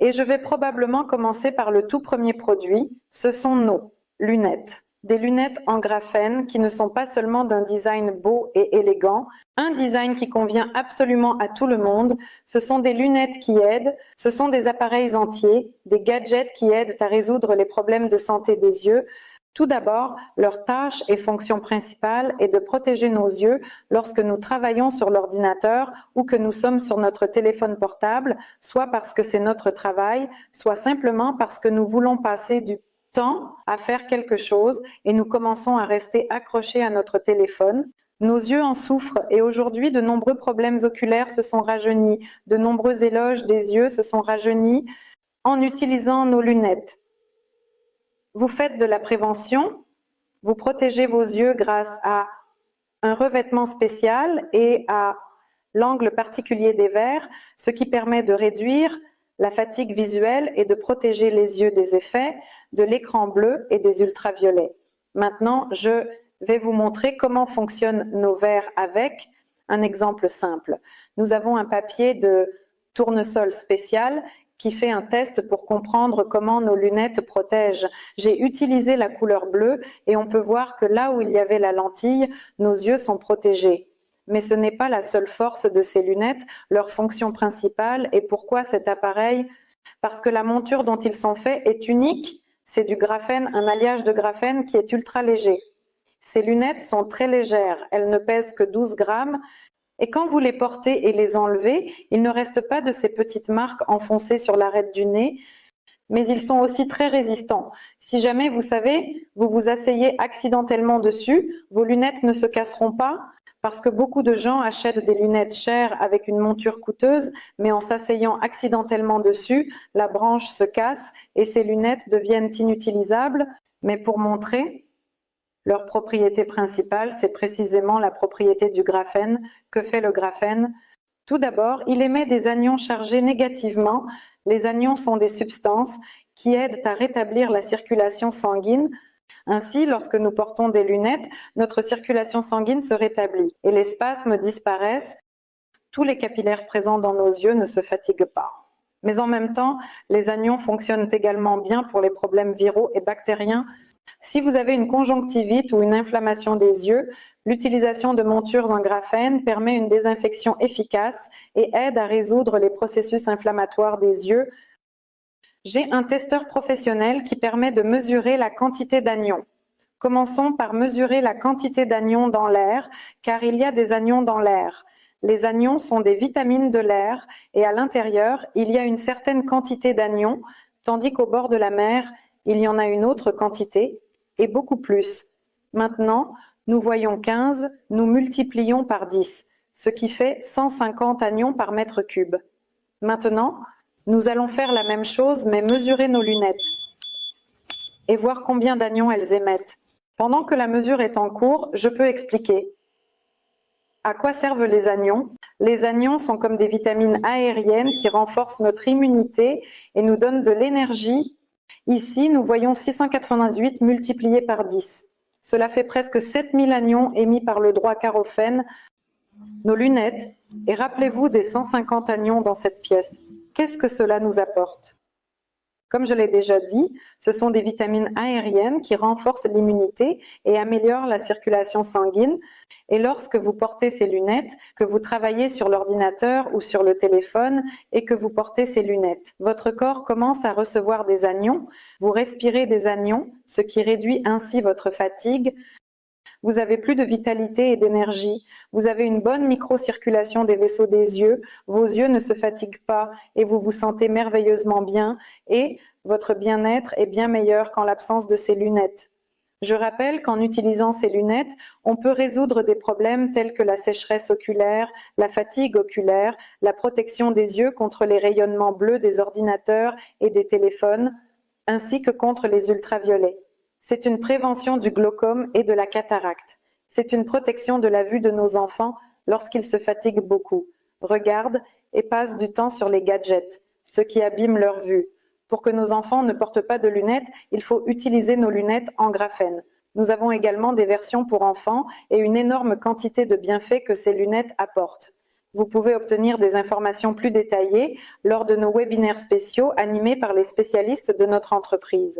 Et je vais probablement commencer par le tout premier produit, ce sont nos lunettes. Des lunettes en graphène qui ne sont pas seulement d'un design beau et élégant, un design qui convient absolument à tout le monde. Ce sont des lunettes qui aident, ce sont des appareils entiers, des gadgets qui aident à résoudre les problèmes de santé des yeux. Tout d'abord, leur tâche et fonction principale est de protéger nos yeux lorsque nous travaillons sur l'ordinateur ou que nous sommes sur notre téléphone portable, soit parce que c'est notre travail, soit simplement parce que nous voulons passer du temps à faire quelque chose et nous commençons à rester accrochés à notre téléphone. Nos yeux en souffrent et aujourd'hui de nombreux problèmes oculaires se sont rajeunis, de nombreux éloges des yeux se sont rajeunis en utilisant nos lunettes. Vous faites de la prévention, vous protégez vos yeux grâce à un revêtement spécial et à l'angle particulier des verres, ce qui permet de réduire la fatigue visuelle et de protéger les yeux des effets de l'écran bleu et des ultraviolets. Maintenant, je vais vous montrer comment fonctionnent nos verres avec un exemple simple. Nous avons un papier de tournesol spécial qui fait un test pour comprendre comment nos lunettes protègent. J'ai utilisé la couleur bleue et on peut voir que là où il y avait la lentille, nos yeux sont protégés. Mais ce n'est pas la seule force de ces lunettes, leur fonction principale. Et pourquoi cet appareil? Parce que la monture dont ils sont faits est unique. C'est du graphène, un alliage de graphène qui est ultra léger. Ces lunettes sont très légères, elles ne pèsent que 12 grammes. Et quand vous les portez et les enlevez, il ne reste pas de ces petites marques enfoncées sur l'arête du nez, mais ils sont aussi très résistants. Si jamais, vous savez, vous vous asseyez accidentellement dessus, vos lunettes ne se casseront pas, parce que beaucoup de gens achètent des lunettes chères avec une monture coûteuse, mais en s'asseyant accidentellement dessus, la branche se casse et ces lunettes deviennent inutilisables. Mais pour montrer leur propriété principale, c'est précisément la propriété du graphène. Que fait le graphène? Tout d'abord, il émet des anions chargés négativement. Les anions sont des substances qui aident à rétablir la circulation sanguine. Ainsi, lorsque nous portons des lunettes, notre circulation sanguine se rétablit et les spasmes disparaissent. Tous les capillaires présents dans nos yeux ne se fatiguent pas. Mais en même temps, les anions fonctionnent également bien pour les problèmes viraux et bactériens. Si vous avez une conjonctivite ou une inflammation des yeux, l'utilisation de montures en graphène permet une désinfection efficace et aide à résoudre les processus inflammatoires des yeux. J'ai un testeur professionnel qui permet de mesurer la quantité d'anions. Commençons par mesurer la quantité d'anions dans l'air, car il y a des anions dans l'air. Les anions sont des vitamines de l'air et à l'intérieur, il y a une certaine quantité d'anions, tandis qu'au bord de la mer, il y en a une autre quantité et beaucoup plus. Maintenant, nous voyons 15, nous multiplions par 10, ce qui fait 150 anions par mètre cube. Maintenant, nous allons faire la même chose, mais mesurer nos lunettes et voir combien d'anions elles émettent. Pendant que la mesure est en cours, je peux expliquer. À quoi servent les anions? Les anions sont comme des vitamines aériennes qui renforcent notre immunité et nous donnent de l'énergie. Ici, nous voyons 698 multiplié par 10. Cela fait presque 7000 anions émis par le droit Carophène. Nos lunettes, et rappelez-vous des 150 anions dans cette pièce. Qu'est-ce que cela nous apporte? Comme je l'ai déjà dit, ce sont des vitamines aériennes qui renforcent l'immunité et améliorent la circulation sanguine. Et lorsque vous portez ces lunettes, que vous travaillez sur l'ordinateur ou sur le téléphone et que vous portez ces lunettes, votre corps commence à recevoir des anions. Vous respirez des anions, ce qui réduit ainsi votre fatigue. Vous avez plus de vitalité et d'énergie. Vous avez une bonne microcirculation des vaisseaux des yeux. Vos yeux ne se fatiguent pas et vous vous sentez merveilleusement bien. Et votre bien-être est bien meilleur qu'en l'absence de ces lunettes. Je rappelle qu'en utilisant ces lunettes, on peut résoudre des problèmes tels que la sécheresse oculaire, la fatigue oculaire, la protection des yeux contre les rayonnements bleus des ordinateurs et des téléphones, ainsi que contre les ultraviolets. C'est une prévention du glaucome et de la cataracte. C'est une protection de la vue de nos enfants lorsqu'ils se fatiguent beaucoup, regardent et passent du temps sur les gadgets, ce qui abîme leur vue. Pour que nos enfants ne portent pas de lunettes, il faut utiliser nos lunettes en graphène. Nous avons également des versions pour enfants et une énorme quantité de bienfaits que ces lunettes apportent. Vous pouvez obtenir des informations plus détaillées lors de nos webinaires spéciaux animés par les spécialistes de notre entreprise.